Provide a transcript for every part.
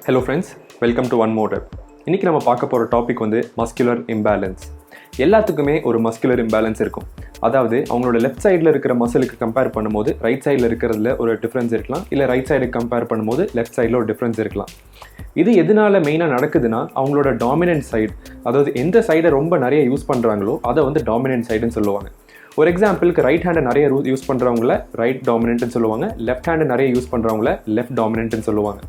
Hello friends, welcome to one more tip. இன்றைக்கி நம்ம பார்க்க போகிற டாபிக் வந்து மஸ்குலர் இம்பேலன்ஸ். எல்லாத்துக்குமே ஒரு மஸ்குலர் இம்பேலன்ஸ் இருக்கும். அதாவது அவங்களோட லெஃப்ட் சைடில் இருக்கிற மசிலுக்கு கம்பேர் பண்ணும்போது ரைட் சைடில் இருக்கிறதுல ஒரு டிஃப்ரென்ஸ் இருக்கலாம், இல்லை ரைட் சைடுக்கு கம்பேர் பண்ணும்போது லெஃப்ட் சைடில் ஒரு டிஃப்ரென்ஸ் இருக்கலாம். இது எதனால மெயினாக நடக்குதுன்னா, அவங்களோட டாமினன்ட் சைடு, அதாவது எந்த சைடை ரொம்ப நிறைய யூஸ் பண்ணுறாங்களோ அதை வந்து டாமினன்ட் சைடுன்னு சொல்லுவாங்க. ஒரு எக்ஸாம்பிளுக்கு ரைட் ஹேண்டை நிறைய யூஸ் பண்ணுறவங்கள ரைட் டாமினன்ட்னு சொல்லுவாங்க, லெஃப்ட் ஹேண்டை நிறைய யூஸ் பண்ணுறவங்கள லெஃப்ட் டாமினன்ட்னு சொல்லுவாங்க.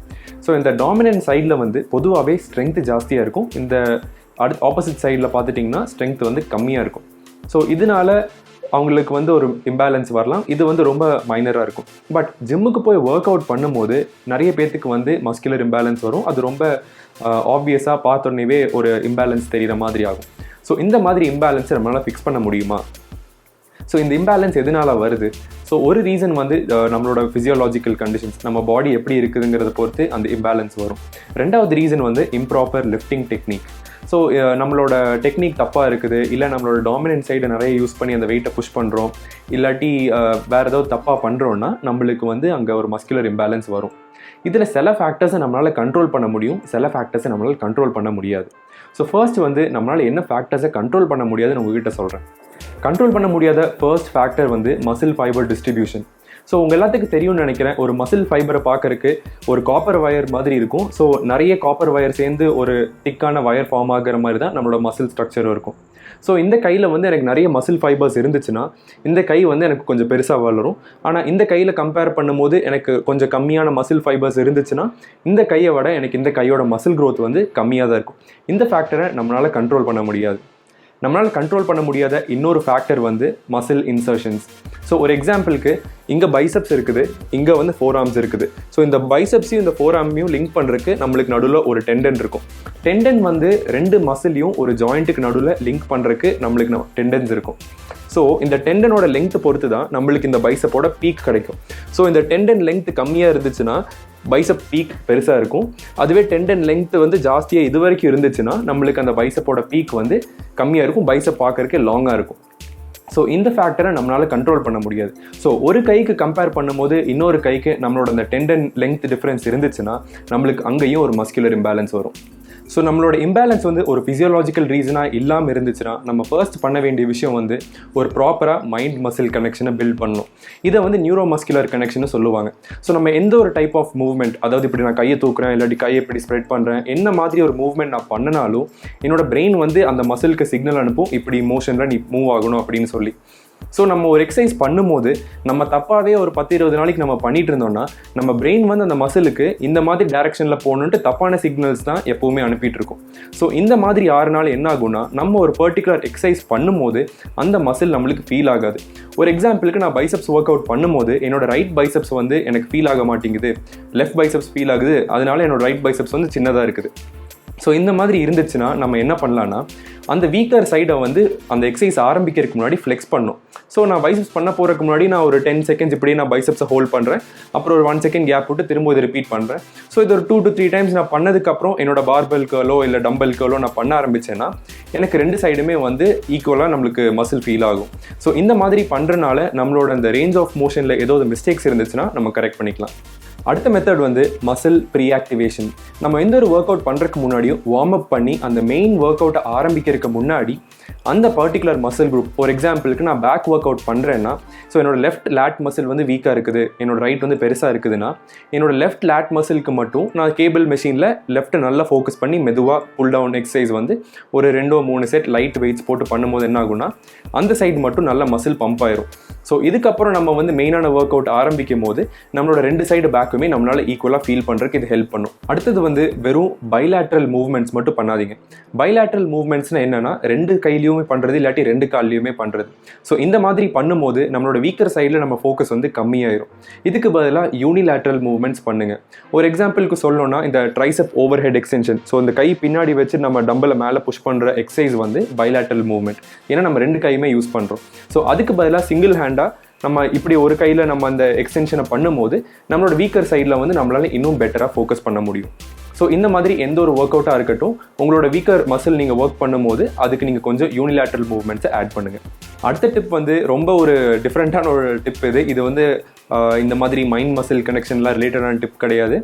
ஸோ இந்த டாமினன்ட் சைடில் வந்து பொதுவாகவே ஸ்ட்ரென்த் ஜாஸ்தியாக இருக்கும். இந்த ஆப்போசிட் சைடில் பார்த்துட்டிங்கன்னா ஸ்ட்ரென்த் வந்து கம்மியாக இருக்கும். ஸோ இதனால அவங்களுக்கு வந்து ஒரு இம்பேலன்ஸ் வரலாம். இது வந்து ரொம்ப மைனராக இருக்கும். பட் ஜிம்முக்கு போய் ஒர்க் அவுட் பண்ணும்போது நிறைய பேர்த்துக்கு வந்து மஸ்குலர் இம்பேலன்ஸ் வரும். அது ரொம்ப ஆப்வியஸாக பார்த்தோன்னே ஒரு இம்பேலன்ஸ் தெரிகிற மாதிரி ஆகும். ஸோ இந்த மாதிரி இம்பேலன்ஸை நம்மளால் ஃபிக்ஸ் பண்ண முடியுமா? ஸோ இந்த இம்பேலன்ஸ் எதனால வருது? ஸோ ஒரு ரீசன் வந்து நம்மளோட ஃபிசியோலாஜிக்கல் கண்டிஷன்ஸ், நம்ம பாடி எப்படி இருக்குதுங்கிறத பொறுத்து அந்த இம்பேலன்ஸ் வரும். ரெண்டாவது ரீசன் வந்து இம்ப்ராப்பர் லிஃப்டிங் டெக்னிக். ஸோ நம்மளோட டெக்னிக் தப்பாக இருக்குது, இல்லை நம்மளோட டாமினன்ட் சைடை நிறைய யூஸ் பண்ணி அந்த வெயிட்டை புஷ் பண்ணுறோம், இல்லாட்டி வேறு ஏதாவது தப்பாக பண்ணுறோன்னா நம்மளுக்கு வந்து அங்கே ஒரு மஸ்குலர் இம்பேலன்ஸ் வரும். இதில் சில ஃபேக்டர்ஸை நம்மளால் கண்ட்ரோல் பண்ண முடியும், சில ஃபேக்டர்ஸை நம்மளால் கண்ட்ரோல் பண்ண முடியாது. ஸோ ஃபர்ஸ்ட் வந்து நம்மளால் என்ன ஃபேக்டர்ஸை கண்ட்ரோல் பண்ண முடியாதுன்னு உங்ககிட்ட சொல்கிறேன். கண்ட்ரோல் பண்ண முடியாத ஃபர்ஸ்ட் ஃபேக்டர் வந்து மசில் ஃபைபர் டிஸ்ட்ரிபியூஷன். ஸோ உங்கள் எல்லாத்துக்கும் தெரியும்னு நினைக்கிறேன், ஒரு மசில் ஃபைபரை பார்க்கறக்கு ஒரு காப்பர் வயர் மாதிரி இருக்கும். ஸோ நிறைய காப்பர் வயர் சேர்ந்து ஒரு திக்கான வயர் ஃபார்ம் ஆகிற மாதிரி தான் நம்மளோட மசில் ஸ்ட்ரக்சரும் இருக்கும். ஸோ இந்த கையில் வந்து எனக்கு நிறைய மசில் ஃபைபர்ஸ் இருந்துச்சுன்னா இந்த கை வந்து எனக்கு கொஞ்சம் பெருசாக வளரும். ஆனால் இந்த கையில் கம்பேர் பண்ணும்போது எனக்கு கொஞ்சம் கம்மியான மசில் ஃபைபர்ஸ் இருந்துச்சுன்னா இந்த கையை விட எனக்கு இந்த கையோட மசில் க்ரோத் வந்து கம்மியாக தான் இருக்கும். இந்த ஃபேக்டரை நம்மளால் கண்ட்ரோல் பண்ண முடியாது. நம்மளால் கண்ட்ரோல் பண்ண முடியாத இன்னொரு ஃபேக்டர் வந்து மசில் இன்சர்ஷன்ஸ். ஸோ ஒரு எக்ஸாம்பிளுக்கு இங்கே பைசப்ஸ் இருக்குது, இங்கே வந்து ஃபோர் ஆர்ம்ஸ் இருக்குது. ஸோ இந்த பைசப்ஸையும் இந்த ஃபோர் ஆர்மையும் லிங்க் பண்ணுறதுக்கு நம்மளுக்கு நடுவில் ஒரு டெண்டன் இருக்கும். டெண்டன் வந்து ரெண்டு மசிலையும் ஒரு ஜாயிண்ட்டுக்கு நடுவில் லிங்க் பண்ணுறதுக்கு நம்மளுக்கு டெண்டன்ஸ் இருக்கும். ஸோ இந்த டெண்டனோட லெங்த் பொறுத்து தான் நம்மளுக்கு இந்த பைசப்போட பீக் கிடைக்கும். ஸோ இந்த டெண்டன் லெங்த் கம்மியாக இருந்துச்சுன்னா பைசப் பீக் பெருசாக இருக்கும். அதுவே டெண்டன் லெங்த் வந்து ஜாஸ்தியாக இது வரைக்கும் இருந்துச்சுன்னா நம்மளுக்கு அந்த பைசப்போட பீக் வந்து கம்மியாக இருக்கும், பைசப் பார்க்கறதுக்கு லாங்காக இருக்கும். ஸோ இந்த ஃபேக்டரை நம்மளால் கண்ட்ரோல் பண்ண முடியாது. ஸோ ஒரு கைக்கு கம்பேர் பண்ணும்போது இன்னொரு கைக்கு நம்மளோட அந்த டெண்டன் லெங்த் டிஃப்ரென்ஸ் இருந்துச்சுன்னா நம்மளுக்கு அங்கேயும் ஒரு மஸ்குலர் இம்பேலன்ஸ் வரும். ஸோ நம்மளோட இம்பேலன்ஸ் வந்து ஒரு ஃபிசியோலாஜிக்கல் ரீசனாக இல்லாமல் இருந்துச்சுன்னா நம்ம ஃபர்ஸ்ட் பண்ண வேண்டிய விஷயம் வந்து ஒரு ப்ராப்பராக மைண்ட் மசில் கனெக்ஷனை பில்ட் பண்ணணும். இதை வந்து நியூரோ மஸ்குலர் கனெக்ஷன் சொல்லுவாங்க. ஸோ நம்ம எந்த ஒரு டைப் ஆஃப் மூவ்மெண்ட், அதாவது இப்படி நான் கையை தூக்குறேன், இல்லாட்டி கையை இப்படி ஸ்ப்ரெட் பண்ணுறேன், என்ன மாதிரி ஒரு மூவ்மெண்ட் நான் பண்ணினாலும் என்னோட பிரெயின் வந்து அந்த மசிலுக்கு சிக்னல் அனுப்பும், இப்படி மோஷனில் நீ மூவ் ஆகணும் அப்படின்னு சொல்லி. ஸோ நம்ம ஒரு எக்ஸசைஸ் பண்ணும்போது நம்ம தப்பாகவே ஒரு 10-20 நாளைக்கு நம்ம பண்ணிட்டு இருந்தோம்னா நம்ம பிரெயின் வந்து அந்த மசிலுக்கு இந்த மாதிரி டைரக்ஷனில் போகணுன்ட்டு தப்பான சிக்னல்ஸ் தான் எப்போவுமே அனுப்பிட்டு இருக்கும். ஸோ இந்த மாதிரி 6 நாள் என்ன ஆகும்னா நம்ம ஒரு பர்டிகுலர் எக்ஸசைஸ் பண்ணும்போது அந்த மசில் நம்மளுக்கு ஃபீல் ஆகாது. ஒரு எக்ஸாம்பிளுக்கு நான் பைசப்ஸ் ஒர்க் அவுட் பண்ணும்போது என்னோட ரைட் பைசப்ஸ் வந்து எனக்கு ஃபீல் ஆக மாட்டேங்குது, லெஃப்ட் பைசப்ஸ் ஃபீல் ஆகுது, அதனால என்னோட ரைட் பைசப்ஸ் வந்து சின்னதாக இருக்குது. ஸோ இந்த மாதிரி இருந்துச்சுன்னா நம்ம என்ன பண்ணலான்னா அந்த வீக்கர் சைடை வந்து அந்த எக்ஸசைஸ் ஆரம்பிக்கிறதுக்கு முன்னாடி ஃப்ளெக்ஸ் பண்ணணும். ஸோ நான் பைசப்ஸ் பண்ண போகிறதுக்கு முன்னாடி நான் ஒரு 10 செகண்ட்ஸ் இப்படியே நான் பைசப்ஸை ஹோல்ட் பண்ணுறேன், அப்புறம் ஒரு 1 செகண்ட் கேப் விட்டு திரும்ப இதை ரிப்பீட் பண்ணுறேன். ஸோ இது ஒரு 2 to 3 டைம்ஸ் நான் பண்ணதுக்கப்புறம் என்னோட பார்பெல் கர்லோ இல்லை டம்பல் கர்லோ நான் பண்ண ஆரம்பித்தேன்னா எனக்கு 2 சைடுமே வந்து ஈக்குவலாக நம்மளுக்கு மசில் ஃபீல் ஆகும். ஸோ இந்த மாதிரி பண்ணுறனால நம்மளோட அந்த ரேஞ்ச் ஆஃப் மோஷனில் ஏதோ மிஸ்டேக்ஸ் இருந்துச்சுன்னா நம்ம கரெக்ட் பண்ணிக்கலாம். அடுத்த மெத்தட் வந்து மசில் ப்ரீஆக்டிவேஷன். நம்ம எந்த ஒரு ஒர்க் அவுட் பண்ணுறதுக்கு முன்னாடியும் வார்ம் அப் பண்ணி அந்த மெயின் ஒர்க் அவுட்டை ஆரம்பிக்கிறதுக்கு முன்னாடி அந்த பர்டிகுலர் மசில் குரூப், ஒரு எக்ஸாம்பிளுக்கு நான் பேக் ஒர்க் அவுட் பண்ணுறேன்னா, ஸோ என்னோட லெஃப்ட் லேட் மசில் வந்து வீக்காக இருக்குது, என்னோட ரைட் வந்து பெருசாக இருக்குதுன்னா என்னோட லெஃப்ட் லேட் மசிலுக்கு மட்டும் நான் கேபிள் மெஷினில் லெஃப்ட் நல்லா ஃபோக்கஸ் பண்ணி மெதுவாக புல் டவுன் எக்ஸசைஸ் வந்து ஒரு 2-3 செட் லைட் வெயிட்ஸ் போட்டு பண்ணும்போது என்ன ஆகும்னா அந்த சைடு மட்டும் நல்ல மசில் பம்ப் ஆயிரும். ஸோ இதுக்கப்புறம் நம்ம வந்து மெயினான ஒர்க் அவுட் ஆரம்பிக்கும் போது நம்மளோட 2 சைடு பேக்குமே நம்மளால் ஈக்குவலாக ஃபீல் பண்ணுறதுக்கு இது ஹெல்ப் பண்ணும். அடுத்தது வந்து வெறும் பைலேட்ரல் மூவ்மெண்ட்ஸ் மட்டும் பண்ணாதீங்க. பைலேட்ரல் மூவ்மெண்ட்ஸ்னால் என்னென்னா 2 கையிலையுமே பண்ணுறது, இல்லாட்டி 2 கால்லையுமே பண்ணுறது. ஸோ இந்த மாதிரி பண்ணும்போது நம்மளோட வீக்கர் சைடில் நம்ம ஃபோக்கஸ் வந்து கம்மியாயிரும். இதுக்கு பதிலாக யூனிலேட்ரல் மூவ்மெண்ட்ஸ் பண்ணுங்கள். ஒரு எக்ஸாம்பிளுக்கு சொல்லணும்னா இந்த tricep over head extension. So இந்த கை பின்னாடி வச்சு நம்ம டம்பலை மேலே புஷ் பண்ணுற எக்ஸசைஸ் வந்து பைலேட்ரல் மூவ்மெண்ட். ஏன்னா நம்ம 2 கையுமே யூஸ் பண்ணுறோம். ஸோ அதுக்கு பதிலாக சிங்கிள் ஹேண்டாக நம்ம இப்படி ஒரு கையில் நம்ம அந்த எக்ஸ்டென்ஷனை பண்ணும்போது நம்மளோட வீக்கர் சைடில் வந்து நம்மளால் இன்னும் பெட்டராக ஃபோக்கஸ் பண்ண முடியும். ஸோ இந்த மாதிரி எந்த ஒரு ஒர்க் அவுட்டாக இருக்கட்டும், உங்களோட வீக்கர் மசில் நீங்கள் ஒர்க் பண்ணும்போது அதுக்கு நீங்கள் கொஞ்சம் யூனிலேட்ரல் மூவ்மெண்ட்ஸை ஆட் பண்ணுங்கள். அடுத்த டிப் வந்து ரொம்ப ஒரு டிஃப்ரெண்ட்டான ஒரு டிப். இது வந்து இந்த மாதிரி மைண்ட் மசில் கனெக்ஷன்லாம் ரிலேட்டடான டிப் கிடையாது.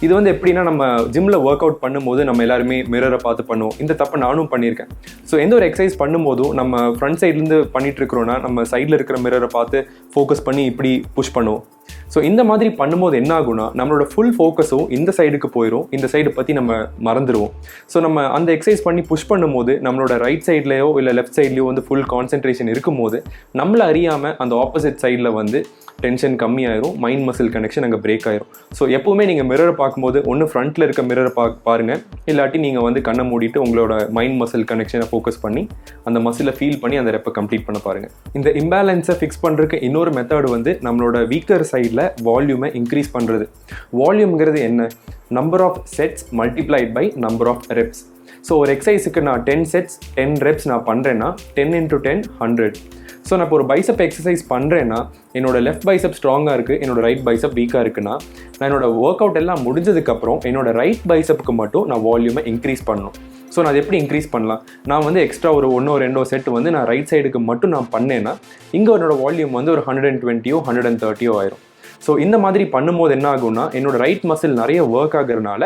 இது வந்து எப்படின்னா, நம்ம ஜிம்மில் ஒர்க் அவுட் பண்ணும்போது நம்ம எல்லாருமே மிரரை பார்த்து பண்ணுவோம். இந்த தப்பை நானும் பண்ணியிருக்கேன். ஸோ எந்த ஒரு எக்ஸசைஸ் பண்ணும்போதும் நம்ம ஃப்ரண்ட் சைட்லேருந்து பண்ணிட்டு இருக்கிறோன்னா நம்ம சைடில் இருக்கிற மிரரை பார்த்து ஃபோக்கஸ் பண்ணி இப்படி புஷ் பண்ணுவோம். ஸோ இந்த மாதிரி பண்ணும்போது என்ன ஆகும்னா, நம்மளோட ஃபுல் ஃபோக்கஸும் இந்த சைடுக்கு போயிடும், இந்த சைடு பற்றி நம்ம மறந்துடுவோம். ஸோ நம்ம அந்த எக்ஸசைஸ் பண்ணி புஷ் பண்ணும்போது நம்மளோட ரைட் சைட்லேயோ இல்லை லெஃப்ட் சைட்லேயோ வந்து ஃபுல் கான்சென்ட்ரேஷன் இருக்கும்போது நம்மளை அறியாமல் அந்த ஆப்போசிட் சைடில் வந்து டென்ஷன் கம்மியாயிரும், மைண்ட் மசில் கனெக்ஷன் அங்கே பிரேக் ஆயிரும். ஸோ எப்போவுமே நீங்கள் மிரரை பார்க்கும்போது ஒன்று ஃப்ரண்ட்டில் இருக்க மிரரை பாருங்கள், இல்லாட்டி நீங்கள் வந்து கண்ணை மூடிட்டு உங்களோட மைண்ட் மசில் கனெக்ஷனை ஃபோக்கஸ் பண்ணி அந்த மசிலை ஃபீல் பண்ணி அந்த ரெப்பை கம்ப்ளீட் பண்ண பாருங்கள். இந்த இம்பேலன்ஸை ஃபிக்ஸ் பண்ணுறதுக்கு இன்னொரு மெத்தட் வந்து நம்மளோட வீக்கர் சைடில் வால்யூமை இன்க்ரீஸ் பண்ணுறது. வால்யூம்ங்கிறது என்ன? Number of sets multiplied by number of reps. So ஒரு எக்ஸசைஸுக்கு நான் 10 செட்ஸ் 10 ரெப்ஸ் நான் பண்ணுறேன்னா 10 × 10 100. ஸோ நான் இப்போ ஒரு பைசப் எக்ஸசைஸ் பண்ணுறேன்னா என்னோட லெஃப்ட் பைசப் ஸ்ட்ராங்காக இருக்குது, என்னோட ரைட் பைசப் வீக்காக இருக்குன்னா நான் என்னோட ஒர்க் அவுட் எல்லாம் முடிஞ்சதுக்கப்புறம் என்னோட ரைட் பைசப்புக்கு மட்டும் நான் வால்யூமை இன்க்ரீஸ் பண்ணணும். ஸோ நான் அதை எப்படி இன்க்ரீஸ் பண்ணலாம்? நான் வந்து எக்ஸ்ட்ரா ஒரு 1-2 செட் வந்து நான் ரைட் சைடுக்கு மட்டும் நான் பண்ணேன்னா இங்கே என்னோட வால்யூம் வந்து ஒரு 120 130 ஆயிரும். ஸோ இந்த மாதிரி பண்ணும்போது என்ன ஆகும்னா, என்னோட ரைட் மசில் நிறைய ஒர்க் ஆகுறதுனால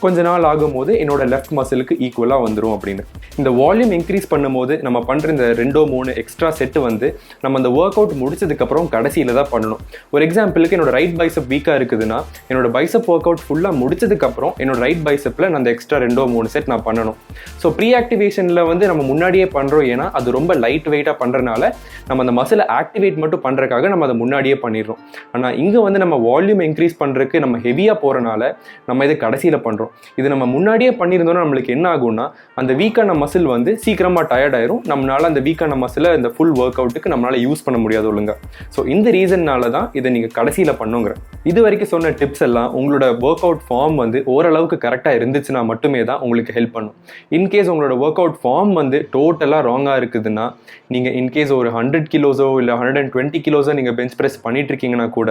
கொஞ்ச நாள் ஆகும்போது என்னோட லெஃப்ட் மசிலுக்கு ஈக்குவலாக வந்துடும் அப்படின்னு. இந்த வால்யூம் இன்க்ரீஸ் பண்ணும்போது நம்ம பண்ணுற இந்த 2-3 எக்ஸ்ட்ரா செட்டு வந்து நம்ம அந்த ஒர்க் அவுட் முடிச்சதுக்கப்புறம் கடைசியில் தான் பண்ணணும். ஒரு எக்ஸாம்பிளுக்கு என்னோட ரைட் பைசப் வீக்காக இருக்குதுன்னா என்னோட பைசப் ஒர்க் அவுட் ஃபுல்லாக முடிச்சதுக்கப்புறம் என்னோட ரைட் பைசப்பில் நான் அந்த எக்ஸ்ட்ரா 2-3 செட் நான் பண்ணணும். ஸோ ப்ரீ ஆக்டிவேஷனில் வந்து நம்ம முன்னாடியே பண்ணுறோம், ஏன்னா அது ரொம்ப லைட் வெயிட்டாக பண்ணுறதுனால நம்ம அந்த மசிலை ஆக்டிவேட் மட்டும் பண்ணுறதுக்காக நம்ம அதை முன்னாடியே பண்ணிடுறோம். ஆனால் இங்கே வந்து நம்ம வால்யூம் இன்க்ரீஸ் பண்ணுறதுக்கு நம்ம ஹெவியாக போகிறனால நம்ம இதை கடைசியில் பண்ணுறோம். இது நம்ம முன்னாடியே பண்ணியிருந்தோம்னா நம்மளுக்கு என்ன ஆகும்னா, அந்த வீக்கான மசில் வந்து சீக்கிரமாக டயர்ட் ஆயிரும். நம்மளால அந்த வீக்கான மசிலை இந்த ஃபுல் ஒர்க் அவுட்டுக்கு நம்மளால யூஸ் பண்ண முடியாது ஒழுங்கா. ஸோ இந்த ரீசன்னால தான் இதை நீங்கள் கடைசியில் பண்ணுங்கிறேன். இது வரைக்கும் சொன்ன டிப்ஸ் எல்லாம் உங்களோட ஒர்க் அவுட் ஃபார்ம் வந்து ஓரளவுக்கு கரெக்டாக இருந்துச்சுன்னா மட்டுமே தான் உங்களுக்கு ஹெல்ப் பண்ணும். இன்கேஸ் உங்களோட ஒர்க் அவுட் ஃபார்ம் வந்து டோட்டலாக ராங்காக இருக்குதுன்னா, நீங்கள் இன்கேஸ் ஒரு 100 கிலோஸோ இல்லை 120 கிலோஸோ நீங்கள் பெஞ்ச் ப்ரெஸ் பண்ணிட்டு இருக்கீங்கன்னா கூட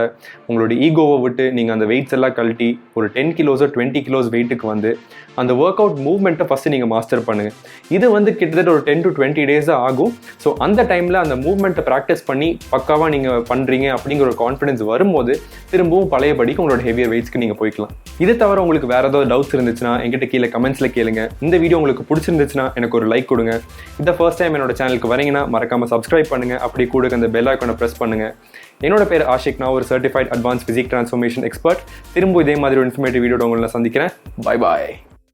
உங்களோட ஈகோவை விட்டு நீங்கள் அந்த வெயிட்ஸ் எல்லாம் கழட்டி ஒரு 10 கிலோஸோ 20 கிலோஸ் வெயிட்டுக்கு வந்து அந்த ஒர்க் அவுட் மூவ்மெண்ட்டை ஃபஸ்ட்டு நீங்கள் மாஸ்டர் பண்ணுங்கள். இது வந்து கிட்டத்தட்ட ஒரு 10 to 20 days தான் ஆகும். ஸோ அந்த டைமில் அந்த மூவ்மெண்ட்டை ப்ராக்டிஸ் பண்ணி பக்காவாக நீங்கள் பண்ணுறீங்க அப்படிங்கிற ஒரு கான்ஃபிடன்ஸ் வரும்போது திரும்பவும் பழையபடிக்கு உங்களோட ஹெவியர் வெயிட்ஸ்க்கு நீங்கள் போய்க்கலாம். இது தவிர உங்களுக்கு வேறு ஏதாவது டவுட்ஸ் இருந்துச்சுன்னா என்கிட்ட கீழே கமெண்ட்ஸில் கேளுங்க. இந்த வீடியோ உங்களுக்கு பிடிச்சிருந்துச்சுன்னா எனக்கு ஒரு லைக் கொடுங்க. இந்த ஃபர்ஸ்ட் டைம் என்னோட சேனலுக்கு வரீங்கன்னா மறக்காமல் சப்ஸ்கிரைப் பண்ணுங்கள். அப்படி கூட அந்த பெல் ஐகானை ப்ரெஸ் பண்ணுங்கள். என்னோட பேர் ஆஷிக், நான் ஒரு certified advance physique transformation expert. திரும்ப இதே மாதிரி ஒரு இன்ஃபர்மேட்டிவ் வீடியோட உங்களை சந்திக்கிறேன். பாய் பாய்.